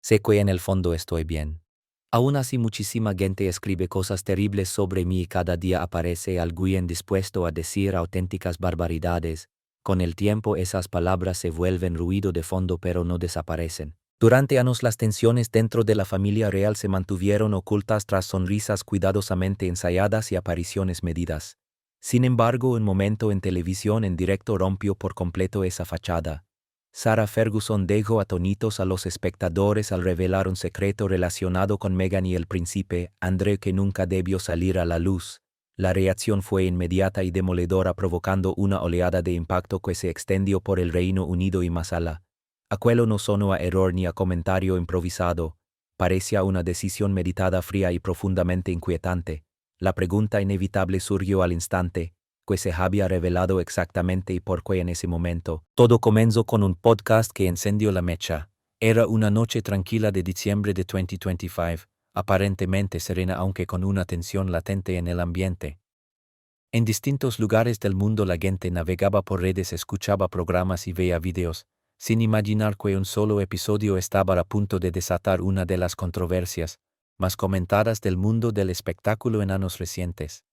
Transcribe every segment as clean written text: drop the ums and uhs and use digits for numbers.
Sé que en el fondo estoy bien. Aún así muchísima gente escribe cosas terribles sobre mí y cada día aparece alguien dispuesto a decir auténticas barbaridades. Con el tiempo esas palabras se vuelven ruido de fondo pero no desaparecen. Durante años las tensiones dentro de la familia real se mantuvieron ocultas tras sonrisas cuidadosamente ensayadas y apariciones medidas. Sin embargo, un momento en televisión en directo rompió por completo esa fachada. Sarah Ferguson dejó atónitos a los espectadores al revelar un secreto relacionado con Meghan y el príncipe Andrew que nunca debió salir a la luz. La reacción fue inmediata y demoledora, provocando una oleada de impacto que se extendió por el Reino Unido y más allá. Aquello no sonó a error ni a comentario improvisado. Parecía una decisión meditada, fría y profundamente inquietante. La pregunta inevitable surgió al instante: que se había revelado exactamente y por qué en ese momento. Todo comenzó con un podcast que encendió la mecha. Era una noche tranquila de diciembre de 2025, aparentemente serena aunque con una tensión latente en el ambiente. En distintos lugares del mundo la gente navegaba por redes, escuchaba programas y veía videos, sin imaginar que un solo episodio estaba a punto de desatar una de las controversias más comentadas del mundo del espectáculo en años recientes.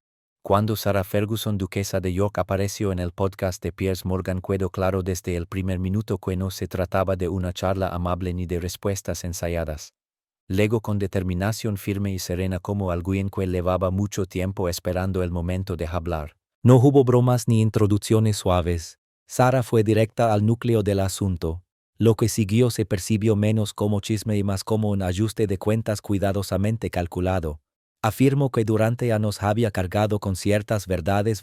Cuando Sarah Ferguson, duquesa de York, apareció en el podcast de Piers Morgan, quedó claro desde el primer minuto que no se trataba de una charla amable ni de respuestas ensayadas. Legó con determinación firme y serena como alguien que llevaba mucho tiempo esperando el momento de hablar. No hubo bromas ni introducciones suaves. Sarah fue directa al núcleo del asunto. Lo que siguió se percibió menos como chisme y más como un ajuste de cuentas cuidadosamente calculado. Afirmó que durante años había cargado con ciertas verdades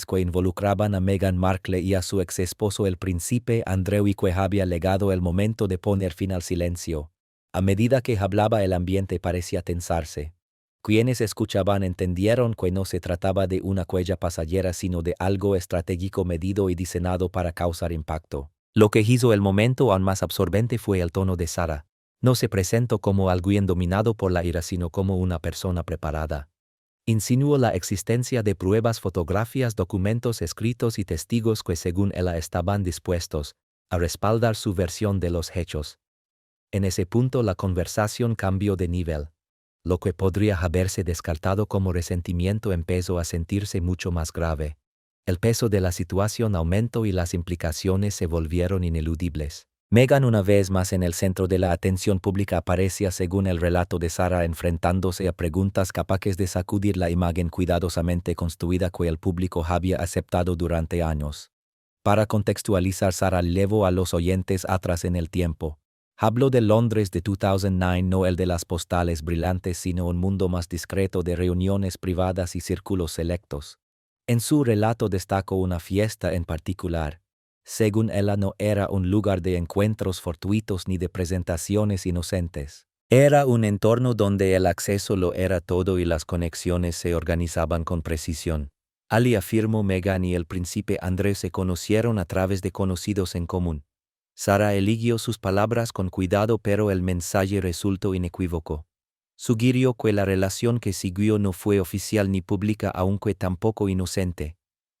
que involucraban a Meghan Markle y a su ex esposo el príncipe Andrew, y que había llegado el momento de poner fin al silencio. A medida que hablaba el ambiente parecía tensarse. Quienes escuchaban entendieron que no se trataba de una cuella pasajera sino de algo estratégico, medido y diseñado para causar impacto. Lo que hizo el momento aún más absorbente fue el tono de Sarah. No se presentó como alguien dominado por la ira sino como una persona preparada. Insinuó la existencia de pruebas, fotografías, documentos escritos y testigos que según ella estaban dispuestos a respaldar su versión de los hechos. En ese punto la conversación cambió de nivel. Lo que podría haberse descartado como resentimiento empezó a sentirse mucho más grave. El peso de la situación aumentó y las implicaciones se volvieron ineludibles. Meghan, una vez más en el centro de la atención pública, aparecía, según el relato de Sarah, enfrentándose a preguntas capaces de sacudir la imagen cuidadosamente construida que el público había aceptado durante años. Para contextualizar, Sarah llevó a los oyentes atrás en el tiempo. Habló de Londres de 2009, no el de las postales brillantes, sino un mundo más discreto de reuniones privadas y círculos selectos. En su relato destacó una fiesta en particular. Según ella, no era un lugar de encuentros fortuitos ni de presentaciones inocentes. Era un entorno donde el acceso lo era todo y las conexiones se organizaban con precisión. Ali afirmó: Meghan y el príncipe Andrew se conocieron a través de conocidos en común. Sarah eligió sus palabras con cuidado, pero el mensaje resultó inequívoco. Sugirió que la relación que siguió no fue oficial ni pública, aunque tampoco inocente.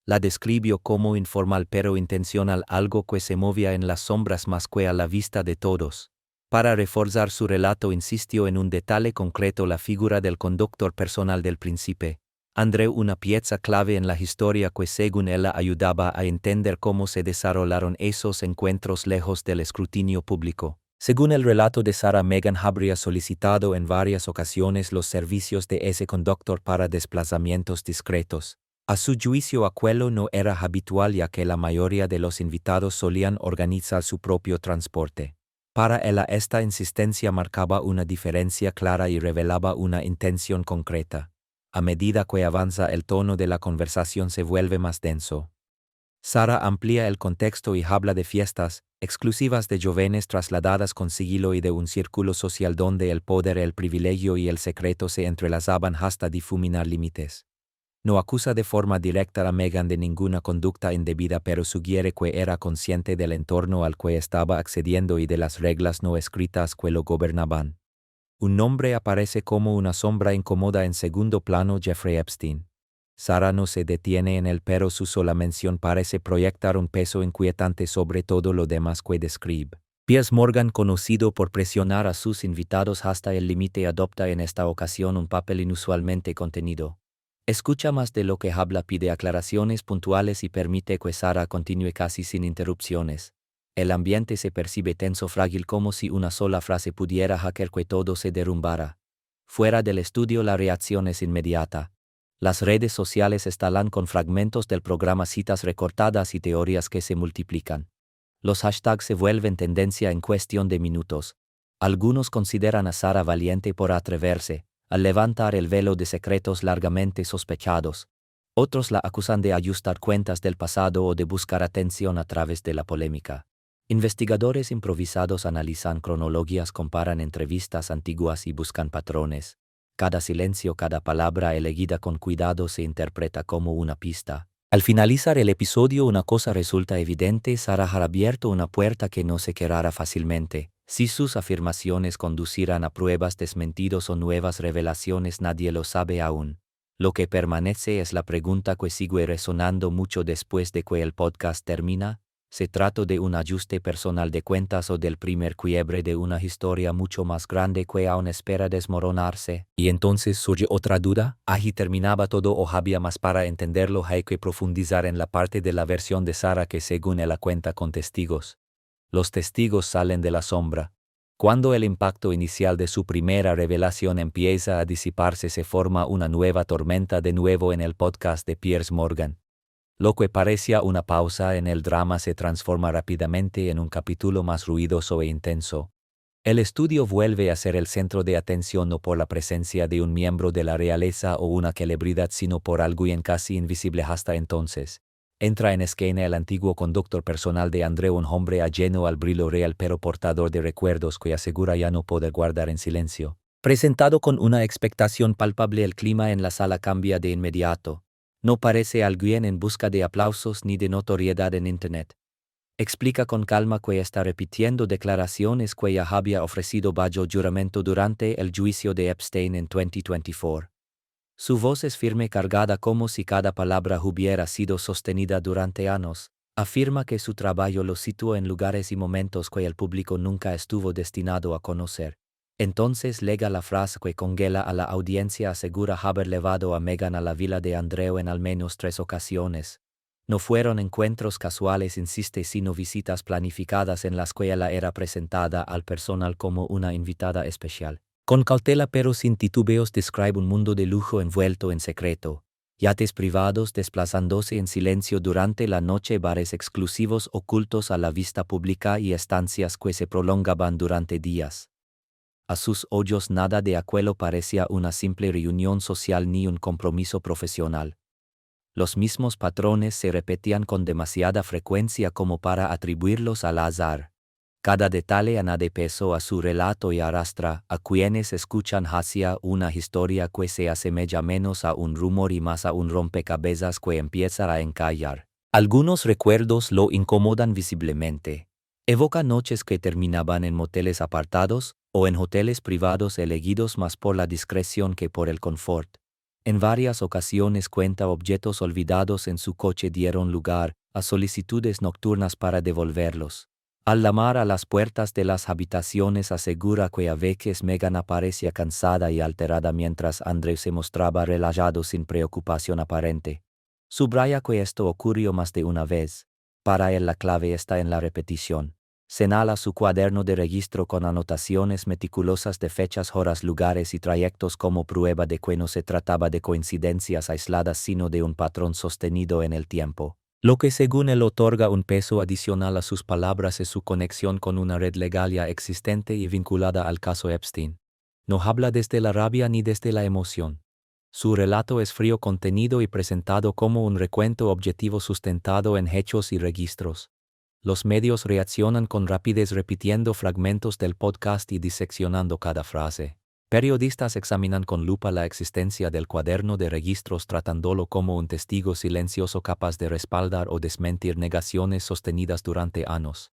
La describió como informal pero intencional, algo que se movía en las sombras más que a la vista de todos. Para reforzar su relato insistió en un detalle concreto: la figura del conductor personal del príncipe Andrew, una pieza clave en la historia que según ella ayudaba a entender cómo se desarrollaron esos encuentros lejos del escrutinio público. Según el relato de Sarah, Meghan habría solicitado en varias ocasiones los servicios de ese conductor para desplazamientos discretos. A su juicio aquello no era habitual, ya que la mayoría de los invitados solían organizar su propio transporte. Para ella esta insistencia marcaba una diferencia clara y revelaba una intención concreta. A medida que avanza, el tono de la conversación se vuelve más denso. Sarah amplía el contexto y habla de fiestas exclusivas de jóvenes trasladadas con sigilo y de un círculo social donde el poder, el privilegio y el secreto se entrelazaban hasta difuminar límites. No acusa de forma directa a Meghan de ninguna conducta indebida, pero sugiere que era consciente del entorno al que estaba accediendo y de las reglas no escritas que lo gobernaban. Un nombre aparece como una sombra incómoda en segundo plano: Jeffrey Epstein. Sarah no se detiene en él, pero su sola mención parece proyectar un peso inquietante sobre todo lo demás que describe. Piers Morgan, conocido por presionar a sus invitados hasta el límite, adopta en esta ocasión un papel inusualmente contenido. Escucha más de lo que habla, pide aclaraciones puntuales y permite que Sara continúe casi sin interrupciones. El ambiente se percibe tenso, frágil, como si una sola frase pudiera hacer que todo se derrumbara. Fuera del estudio la reacción es inmediata. Las redes sociales estallan con fragmentos del programa, citas recortadas y teorías que se multiplican. Los hashtags se vuelven tendencia en cuestión de minutos. Algunos consideran a Sara valiente por atreverse a levantar el velo de secretos largamente sospechados. Otros la acusan de ajustar cuentas del pasado o de buscar atención a través de la polémica. Investigadores improvisados analizan cronologías, comparan entrevistas antiguas y buscan patrones. Cada silencio, cada palabra elegida con cuidado se interpreta como una pista. Al finalizar el episodio, una cosa resulta evidente: Sara ha abierto una puerta que no se cerrará fácilmente. Si sus afirmaciones conducirán a pruebas, desmentidos o nuevas revelaciones, nadie lo sabe aún. Lo que permanece es la pregunta que sigue resonando mucho después de que el podcast termina: ¿se trata de un ajuste personal de cuentas o del primer quiebre de una historia mucho más grande que aún espera desmoronarse? Y entonces surge otra duda: ¿allí terminaba todo o había más? Para entenderlo hay que profundizar en la parte de la versión de Sara que, según ella cuenta, con testigos. Los testigos salen de la sombra. Cuando el impacto inicial de su primera revelación empieza a disiparse, se forma una nueva tormenta de nuevo en el podcast de Piers Morgan. Lo que parecía una pausa en el drama se transforma rápidamente en un capítulo más ruidoso e intenso. El estudio vuelve a ser el centro de atención, no por la presencia de un miembro de la realeza o una celebridad, sino por alguien casi invisible hasta entonces. Entra en escena el antiguo conductor personal de Andrew, un hombre ajeno al brillo real pero portador de recuerdos que asegura ya no poder guardar en silencio. Presentado con una expectación palpable, el clima en la sala cambia de inmediato. No parece alguien en busca de aplausos ni de notoriedad en Internet. Explica con calma que está repitiendo declaraciones que ya había ofrecido bajo juramento durante el juicio de Epstein en 2024. Su voz es firme, cargada, como si cada palabra hubiera sido sostenida durante años. Afirma que su trabajo lo situó en lugares y momentos que el público nunca estuvo destinado a conocer. Entonces lega la frase que congela a la audiencia: asegura haber llevado a Meghan a la villa de Andrew en al menos 3 ocasiones. No fueron encuentros casuales, insiste, sino visitas planificadas en las que ella era presentada al personal como una invitada especial. Con cautela pero sin titubeos describe un mundo de lujo envuelto en secreto. Yates privados desplazándose en silencio durante la noche, bares exclusivos ocultos a la vista pública y estancias que se prolongaban durante días. A sus ojos nada de aquello parecía una simple reunión social ni un compromiso profesional. Los mismos patrones se repetían con demasiada frecuencia como para atribuirlos al azar. Cada detalle añade peso a su relato y arrastra a quienes escuchan hacia una historia que se asemeja menos a un rumor y más a un rompecabezas que empieza a encallar. Algunos recuerdos lo incomodan visiblemente. Evoca noches que terminaban en moteles apartados o en hoteles privados elegidos más por la discreción que por el confort. En varias ocasiones cuenta objetos olvidados en su coche dieron lugar a solicitudes nocturnas para devolverlos. Al llamar a las puertas de las habitaciones, asegura que a veces Meghan aparecía cansada y alterada mientras Andrew se mostraba relajado sin preocupación aparente. Subraya que esto ocurrió más de una vez. Para él la clave está en la repetición. Señala su cuaderno de registro con anotaciones meticulosas de fechas, horas, lugares y trayectos como prueba de que no se trataba de coincidencias aisladas sino de un patrón sostenido en el tiempo. Lo que según él otorga un peso adicional a sus palabras es su conexión con una red legal ya existente y vinculada al caso Epstein. No habla desde la rabia ni desde la emoción. Su relato es frío, contenido y presentado como un recuento objetivo sustentado en hechos y registros. Los medios reaccionan con rapidez repitiendo fragmentos del podcast y diseccionando cada frase. Periodistas examinan con lupa la existencia del cuaderno de registros, tratándolo como un testigo silencioso capaz de respaldar o desmentir negaciones sostenidas durante años.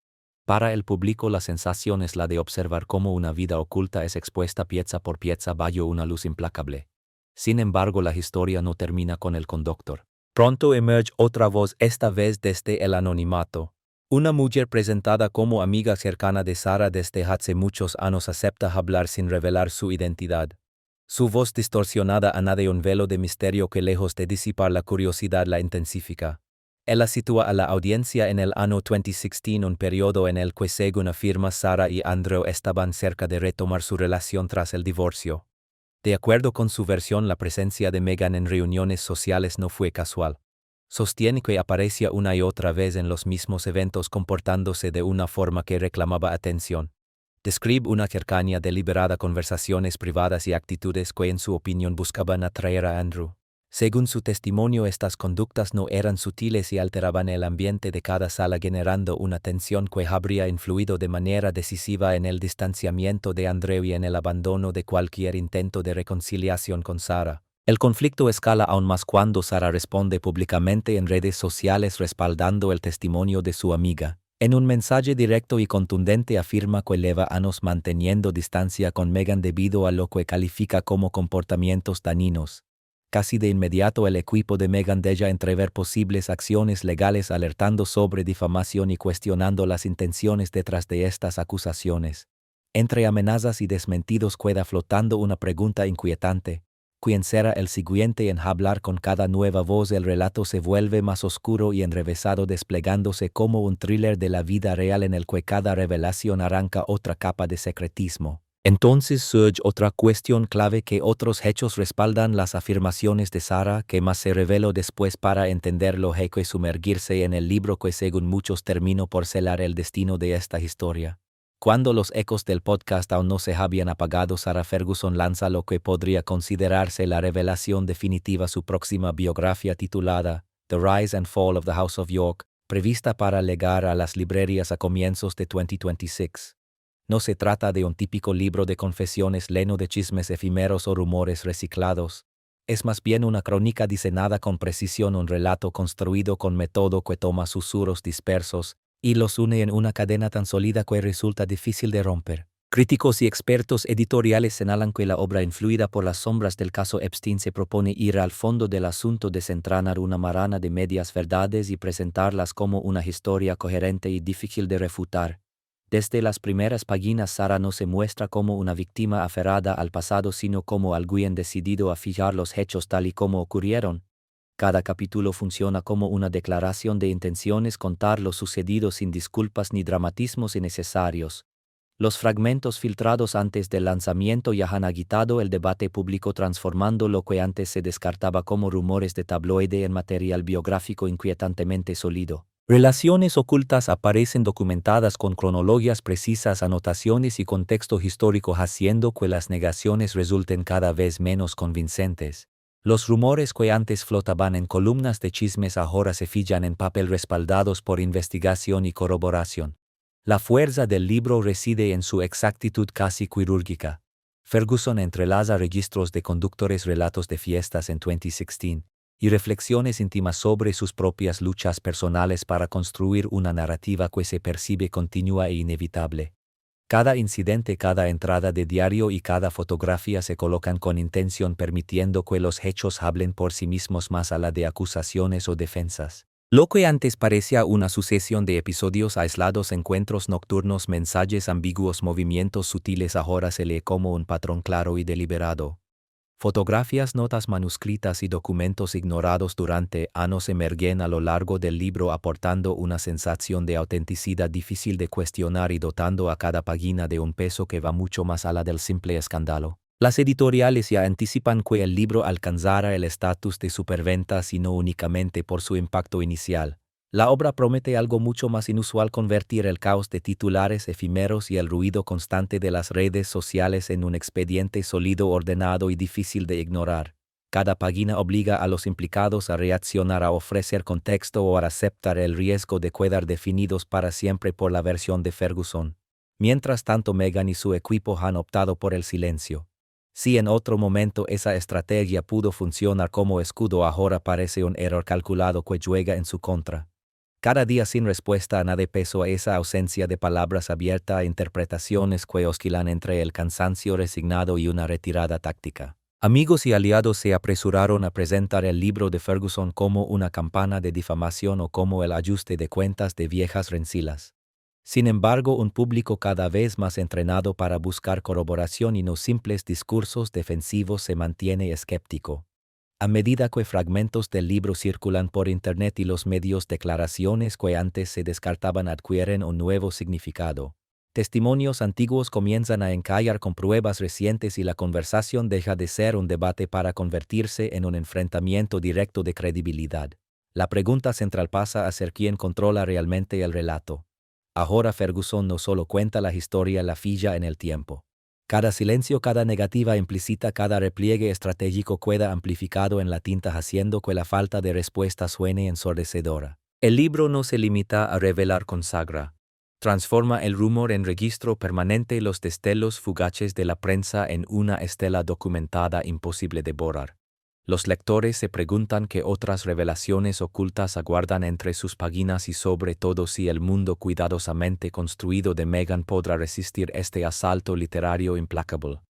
Para el público la sensación es la de observar cómo una vida oculta es expuesta pieza por pieza bajo una luz implacable. Sin embargo, la historia no termina con el conductor. Pronto emerge otra voz, esta vez desde el anonimato. Una mujer presentada como amiga cercana de Sara desde hace muchos años acepta hablar sin revelar su identidad. Su voz distorsionada añade un velo de misterio que, lejos de disipar la curiosidad, la intensifica. Ella sitúa a la audiencia en el año 2016, un periodo en el que, según afirma, Sara y Andrew estaban cerca de retomar su relación tras el divorcio. De acuerdo con su versión, la presencia de Meghan en reuniones sociales no fue casual. Sostiene que aparecía una y otra vez en los mismos eventos comportándose de una forma que reclamaba atención. Describe una cercanía deliberada, conversaciones privadas y actitudes que en su opinión buscaban atraer a Andrew. Según su testimonio, estas conductas no eran sutiles y alteraban el ambiente de cada sala, generando una tensión que habría influido de manera decisiva en el distanciamiento de Andrew y en el abandono de cualquier intento de reconciliación con Sara. El conflicto escala aún más cuando Sara responde públicamente en redes sociales respaldando el testimonio de su amiga. En un mensaje directo y contundente afirma que lleva años manteniendo distancia con Meghan debido a lo que califica como comportamientos dañinos. Casi de inmediato el equipo de Meghan deja entrever posibles acciones legales, alertando sobre difamación y cuestionando las intenciones detrás de estas acusaciones. Entre amenazas y desmentidos queda flotando una pregunta inquietante: ¿quién será el siguiente en hablar? Con cada nueva voz el relato se vuelve más oscuro y enrevesado, desplegándose como un thriller de la vida real en el que cada revelación arranca otra capa de secretismo. Entonces surge otra cuestión clave: que otros hechos respaldan las afirmaciones de Sara, que más se reveló después. Para entenderlo hay que sumergirse en el libro que, según muchos, terminó por selar el destino de esta historia. Cuando los ecos del podcast aún no se habían apagado, Sarah Ferguson lanza lo que podría considerarse la revelación definitiva: su próxima biografía, titulada The Rise and Fall of the House of York, prevista para llegar a las librerías a comienzos de 2026. No se trata de un típico libro de confesiones lleno de chismes efímeros o rumores reciclados. Es más bien una crónica diseñada con precisión, un relato construido con método que toma susurros dispersos y los une en una cadena tan sólida que resulta difícil de romper. Críticos y expertos editoriales señalan que la obra, influida por las sombras del caso Epstein, se propone ir al fondo del asunto, desentrañar una maraña de medias verdades y presentarlas como una historia coherente y difícil de refutar. Desde las primeras páginas, Sara no se muestra como una víctima aferrada al pasado, sino como alguien decidido a fijar los hechos tal y como ocurrieron. Cada capítulo funciona como una declaración de intenciones: contar lo sucedido sin disculpas ni dramatismos innecesarios. Los fragmentos filtrados antes del lanzamiento ya han agitado el debate público, transformando lo que antes se descartaba como rumores de tabloide en material biográfico inquietantemente sólido. Relaciones ocultas aparecen documentadas con cronologías precisas, anotaciones y contexto histórico, haciendo que las negaciones resulten cada vez menos convincentes. Los rumores que antes flotaban en columnas de chismes ahora se fijan en papel, respaldados por investigación y corroboración. La fuerza del libro reside en su exactitud casi quirúrgica. Ferguson entrelaza registros de conductores, relatos de fiestas en 2016 y reflexiones íntimas sobre sus propias luchas personales para construir una narrativa que se percibe continua e inevitable. Cada incidente, cada entrada de diario y cada fotografía se colocan con intención, permitiendo que los hechos hablen por sí mismos más allá de acusaciones o defensas. Lo que antes parecía una sucesión de episodios aislados, encuentros nocturnos, mensajes ambiguos, movimientos sutiles, ahora se lee como un patrón claro y deliberado. Fotografías, notas manuscritas y documentos ignorados durante años emergen a lo largo del libro, aportando una sensación de autenticidad difícil de cuestionar y dotando a cada página de un peso que va mucho más allá del simple escándalo. Las editoriales ya anticipan que el libro alcanzará el estatus de superventas, y no únicamente por su impacto inicial. La obra promete algo mucho más inusual: convertir el caos de titulares efímeros y el ruido constante de las redes sociales en un expediente sólido, ordenado y difícil de ignorar. Cada página obliga a los implicados a reaccionar, a ofrecer contexto o a aceptar el riesgo de quedar definidos para siempre por la versión de Ferguson. Mientras tanto, Meghan y su equipo han optado por el silencio. Si en otro momento esa estrategia pudo funcionar como escudo, ahora parece un error calculado que juega en su contra. Cada día sin respuesta añade peso a esa ausencia de palabras, abierta a interpretaciones que oscilan entre el cansancio resignado y una retirada táctica. Amigos y aliados se apresuraron a presentar el libro de Ferguson como una campana de difamación o como el ajuste de cuentas de viejas rencillas. Sin embargo, un público cada vez más entrenado para buscar corroboración y no simples discursos defensivos se mantiene escéptico. A medida que fragmentos del libro circulan por Internet y los medios, declaraciones que antes se descartaban adquieren un nuevo significado. Testimonios antiguos comienzan a encallar con pruebas recientes y la conversación deja de ser un debate para convertirse en un enfrentamiento directo de credibilidad. La pregunta central pasa a ser quién controla realmente el relato. Ahora Ferguson no solo cuenta la historia, la fija en el tiempo. Cada silencio, cada negativa implícita, cada repliegue estratégico queda amplificado en la tinta, haciendo que la falta de respuesta suene ensordecedora. El libro no se limita a revelar consagra. Transforma el rumor en registro permanente, los destellos fugaces de la prensa en una estela documentada imposible de borrar. Los lectores se preguntan qué otras revelaciones ocultas aguardan entre sus páginas y sobre todo si el mundo cuidadosamente construido de Meghan podrá resistir este asalto literario implacable.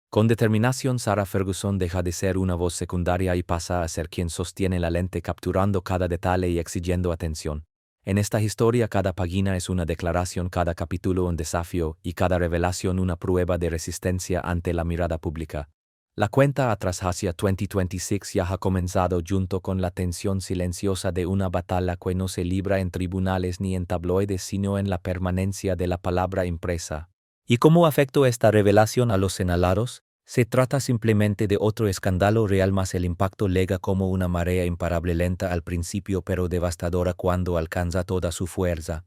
Con determinación, Sarah Ferguson deja de ser una voz secundaria y pasa a ser quien sostiene la lente, capturando cada detalle y exigiendo atención. En esta historia cada página es una declaración, cada capítulo un desafío y cada revelación una prueba de resistencia ante la mirada pública. La cuenta atrás hacia 2026 ya ha comenzado, junto con la tensión silenciosa de una batalla que no se libra en tribunales ni en tabloides sino en la permanencia de la palabra impresa. ¿Y cómo afectó esta revelación a los señalados? Se trata simplemente de otro escándalo real, más el impacto llega como una marea imparable, lenta al principio pero devastadora cuando alcanza toda su fuerza.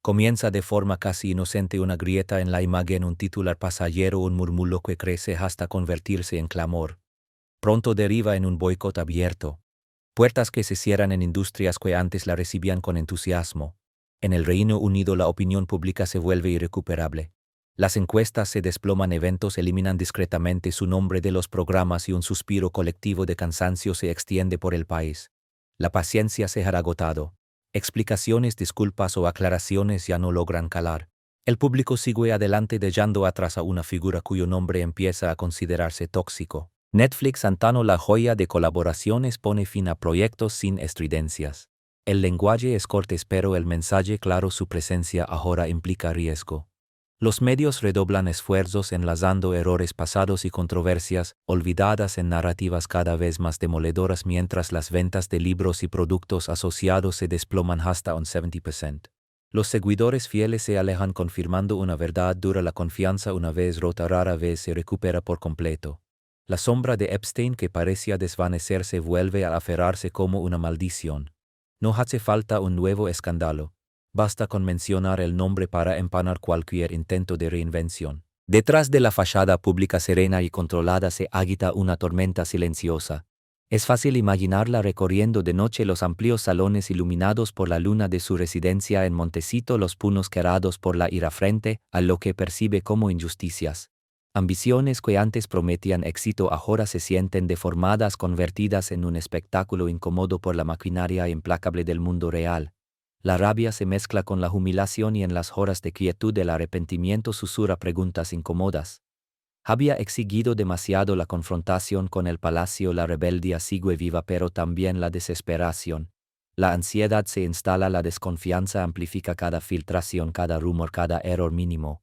Comienza de forma casi inocente, una grieta en la imagen, un titular pasajero, un murmullo que crece hasta convertirse en clamor. Pronto deriva en un boicot abierto. Puertas que se cierran en industrias que antes la recibían con entusiasmo. En el Reino Unido la opinión pública se vuelve irrecuperable. Las encuestas se desploman, eventos eliminan discretamente su nombre de los programas y un suspiro colectivo de cansancio se extiende por el país. La paciencia se ha agotado. Explicaciones, disculpas o aclaraciones ya no logran calar. El público sigue adelante dejando atrás a una figura cuyo nombre empieza a considerarse tóxico. Netflix, antano la joya de colaboraciones, pone fin a proyectos sin estridencias. El lenguaje es cortés pero el mensaje claro, su presencia ahora implica riesgo. Los medios redoblan esfuerzos enlazando errores pasados y controversias olvidadas en narrativas cada vez más demoledoras, mientras las ventas de libros y productos asociados se desploman hasta un 70%. Los seguidores fieles se alejan confirmando una verdad dura: la confianza una vez rota rara vez se recupera por completo. La sombra de Epstein, que parecía desvanecerse, vuelve a aferrarse como una maldición. No hace falta un nuevo escándalo. Basta con mencionar el nombre para empanar cualquier intento de reinvención. Detrás de la fachada pública serena y controlada se agita una tormenta silenciosa. Es fácil imaginarla recorriendo de noche los amplios salones iluminados por la luna de su residencia en Montecito, los puños cerrados por la ira frente a lo que percibe como injusticias. Ambiciones que antes prometían éxito ahora se sienten deformadas, convertidas en un espectáculo incómodo por la maquinaria implacable del mundo real. La rabia se mezcla con la humillación y en las horas de quietud el arrepentimiento susurra preguntas incómodas. Había exigido demasiado la confrontación con el palacio, la rebeldía sigue viva pero también la desesperación. La ansiedad se instala, la desconfianza amplifica cada filtración, cada rumor, cada error mínimo.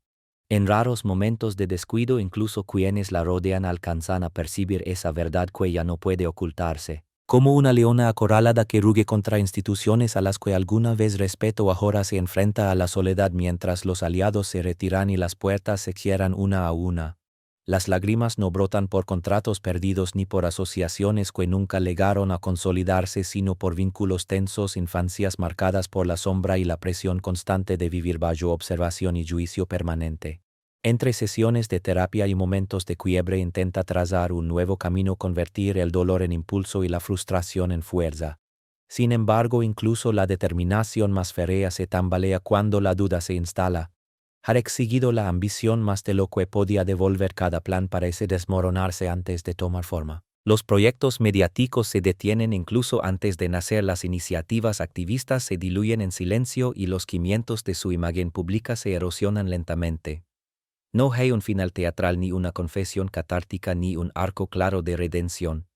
En raros momentos de descuido incluso quienes la rodean alcanzan a percibir esa verdad que ya no puede ocultarse. Como una leona acorralada que ruge contra instituciones a las que alguna vez respetó, ahora se enfrenta a la soledad mientras los aliados se retiran y las puertas se cierran una a una. Las lágrimas no brotan por contratos perdidos ni por asociaciones que nunca llegaron a consolidarse, sino por vínculos tensos, infancias marcadas por la sombra y la presión constante de vivir bajo observación y juicio permanente. Entre sesiones de terapia y momentos de quiebre intenta trazar un nuevo camino, convertir el dolor en impulso y la frustración en fuerza. Sin embargo, incluso la determinación más férrea se tambalea cuando la duda se instala. Ha exigido la ambición más de lo que podía devolver, cada plan parece desmoronarse antes de tomar forma. Los proyectos mediáticos se detienen incluso antes de nacer, las iniciativas activistas se diluyen en silencio y los cimientos de su imagen pública se erosionan lentamente. No hay un final teatral ni una confesión catártica ni un arco claro de redención.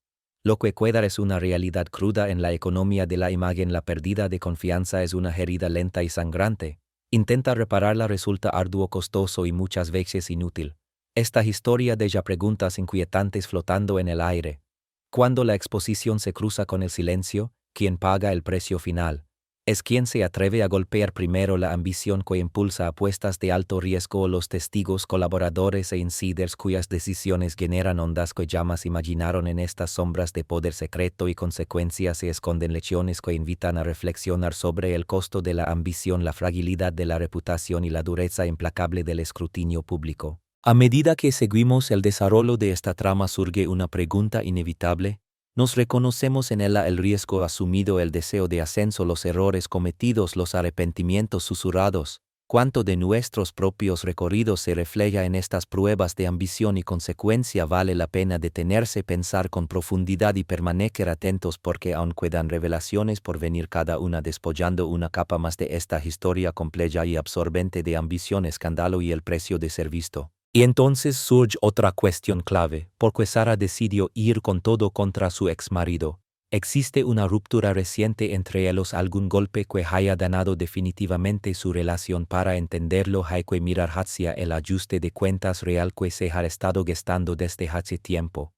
Lo que queda es una realidad cruda en la economía de la imagen. La pérdida de confianza es una herida lenta y sangrante. Intenta repararla resulta arduo, costoso y muchas veces inútil. Esta historia deja preguntas inquietantes flotando en el aire. Cuando la exposición se cruza con el silencio, ¿quién paga el precio final? ¿Es quien se atreve a golpear primero la ambición que impulsa apuestas de alto riesgo o los testigos, colaboradores e insiders cuyas decisiones generan ondas que llamas imaginaron? En estas sombras de poder secreto y consecuencias se esconden lecciones que invitan a reflexionar sobre el costo de la ambición, la fragilidad de la reputación y la dureza implacable del escrutinio público. A medida que seguimos el desarrollo de esta trama surge una pregunta inevitable. ¿Nos reconocemos en ella el riesgo asumido, el deseo de ascenso, los errores cometidos, los arrepentimientos susurrados? ¿Cuánto de nuestros propios recorridos se refleja en estas pruebas de ambición y consecuencia? Vale la pena detenerse, pensar con profundidad y permanecer atentos, porque aún quedan revelaciones por venir, cada una despollando una capa más de esta historia compleja y absorbente de ambición, escándalo y el precio de ser visto. Y entonces surge otra cuestión clave. ¿Por qué Sara decidió ir con todo contra su exmarido? ¿Existe una ruptura reciente entre ellos, algún golpe que haya dañado definitivamente su relación? Para entenderlo hay que mirar hacia el ajuste de cuentas real que se ha estado gestando desde hace tiempo.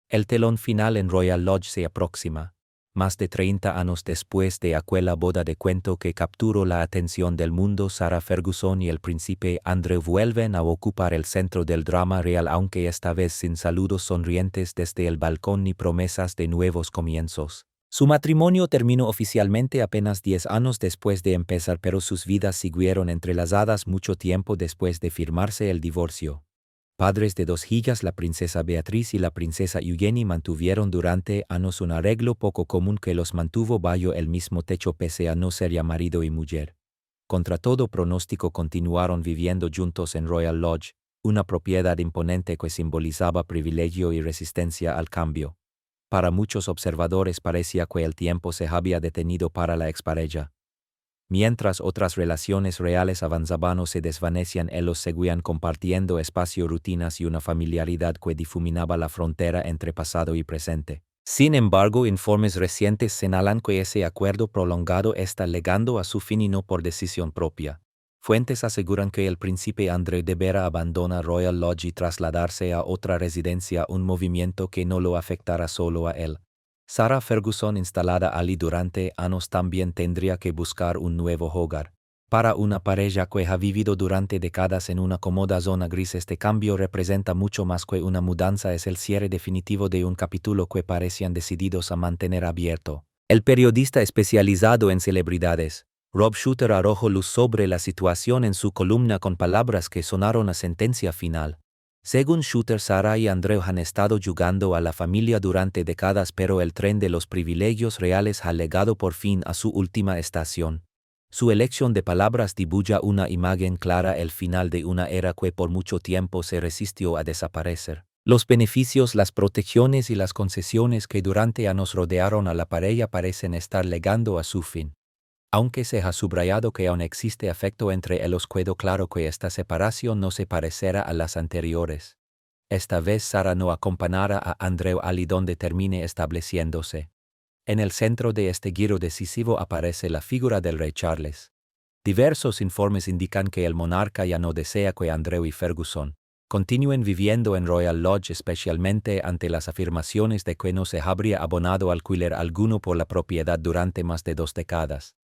El telón final en Royal Lodge se aproxima. Más de 30 años después de aquella boda de cuento que capturó la atención del mundo, Sarah Ferguson y el príncipe Andrew vuelven a ocupar el centro del drama real, aunque esta vez sin saludos sonrientes desde el balcón ni promesas de nuevos comienzos. Su matrimonio terminó oficialmente apenas 10 años después de empezar, pero sus vidas siguieron entrelazadas mucho tiempo después de firmarse el divorcio. Padres de 2 hijas, la princesa Beatriz y la princesa Eugenie, mantuvieron durante años un arreglo poco común que los mantuvo bajo el mismo techo pese a no ser ya marido y mujer. Contra todo pronóstico continuaron viviendo juntos en Royal Lodge, una propiedad imponente que simbolizaba privilegio y resistencia al cambio. Para muchos observadores parecía que el tiempo se había detenido para la expareja. Mientras otras relaciones reales avanzaban o se desvanecían, ellos seguían compartiendo espacio, rutinas y una familiaridad que difuminaba la frontera entre pasado y presente. Sin embargo, informes recientes señalan que ese acuerdo prolongado está llegando a su fin y no por decisión propia. Fuentes aseguran que el príncipe Andrew deberá abandonar Royal Lodge y trasladarse a otra residencia, un movimiento que no lo afectará solo a él. Sarah Ferguson, instalada allí durante años, también tendría que buscar un nuevo hogar. Para una pareja que ha vivido durante décadas en una cómoda zona gris, este cambio representa mucho más que una mudanza, es el cierre definitivo de un capítulo que parecían decididos a mantener abierto. El periodista especializado en celebridades, Rob Shuter, arrojó luz sobre la situación en su columna con palabras que sonaron a sentencia final. Según Shuter, Sarah y Andrew han estado jugando a la familia durante décadas, pero el tren de los privilegios reales ha llegado por fin a su última estación. Su elección de palabras dibuja una imagen clara, el final de una era que por mucho tiempo se resistió a desaparecer. Los beneficios, las protecciones y las concesiones que durante años rodearon a la pareja parecen estar llegando a su fin. Aunque se ha subrayado que aún existe afecto entre ellos, quedó claro que esta separación no se parecerá a las anteriores. Esta vez Sarah no acompañará a Andrew allí donde termine estableciéndose. En el centro de este giro decisivo aparece la figura del rey Charles. Diversos informes indican que el monarca ya no desea que Andrew y Ferguson continúen viviendo en Royal Lodge, especialmente ante las afirmaciones de que no se habría abonado alquiler alguno por la propiedad durante más de 2 décadas.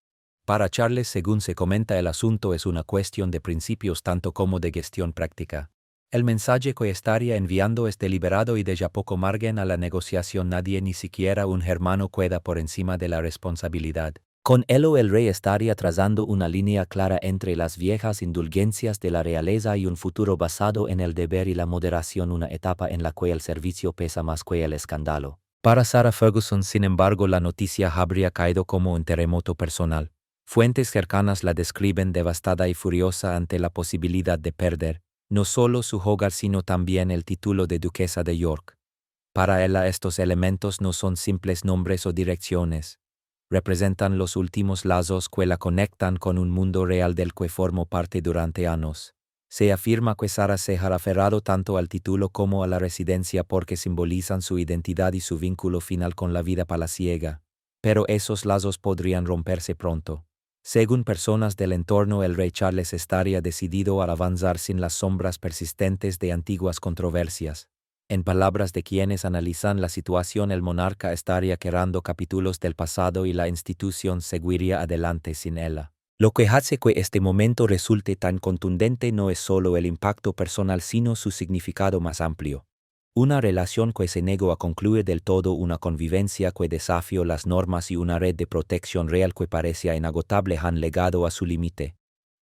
Para Charles, según se comenta, el asunto es una cuestión de principios tanto como de gestión práctica. El mensaje que estaría enviando es deliberado y deja poco margen a la negociación. Nadie, ni siquiera un germano, queda por encima de la responsabilidad. Con ello, el rey estaría trazando una línea clara entre las viejas indulgencias de la realeza y un futuro basado en el deber y la moderación, una etapa en la que el servicio pesa más que el escándalo. Para Sarah Ferguson, sin embargo, la noticia habría caído como un terremoto personal. Fuentes cercanas la describen devastada y furiosa ante la posibilidad de perder no solo su hogar sino también el título de duquesa de York. Para ella estos elementos no son simples nombres o direcciones. Representan los últimos lazos que la conectan con un mundo real del que formó parte durante años. Se afirma que Sarah se ha aferrado tanto al título como a la residencia porque simbolizan su identidad y su vínculo final con la vida palaciega, pero esos lazos podrían romperse pronto. Según personas del entorno, el rey Charles estaría decidido a avanzar sin las sombras persistentes de antiguas controversias. En palabras de quienes analizan la situación, el monarca estaría quemando capítulos del pasado y la institución seguiría adelante sin ella. Lo que hace que este momento resulte tan contundente no es solo el impacto personal, sino su significado más amplio. Una relación que se negó a concluir del todo, una convivencia que desafió las normas y una red de protección real que parecía inagotable han llegado a su límite.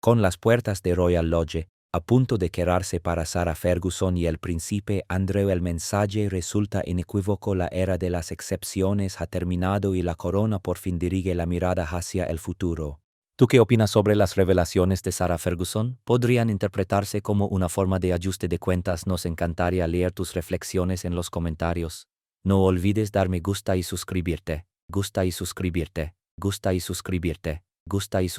Con las puertas de Royal Lodge a punto de cerrarse para Sarah Ferguson y el príncipe Andrew, el mensaje resulta inequívoco: la era de las excepciones ha terminado y la corona por fin dirige la mirada hacia el futuro. ¿Tú qué opinas sobre las revelaciones de Sarah Ferguson? ¿Podrían interpretarse como una forma de ajuste de cuentas? Nos encantaría leer tus reflexiones en los comentarios. No olvides dar me gusta y suscribirte. Gusta y suscribirte. Gusta y suscribirte. Gusta y suscribirte.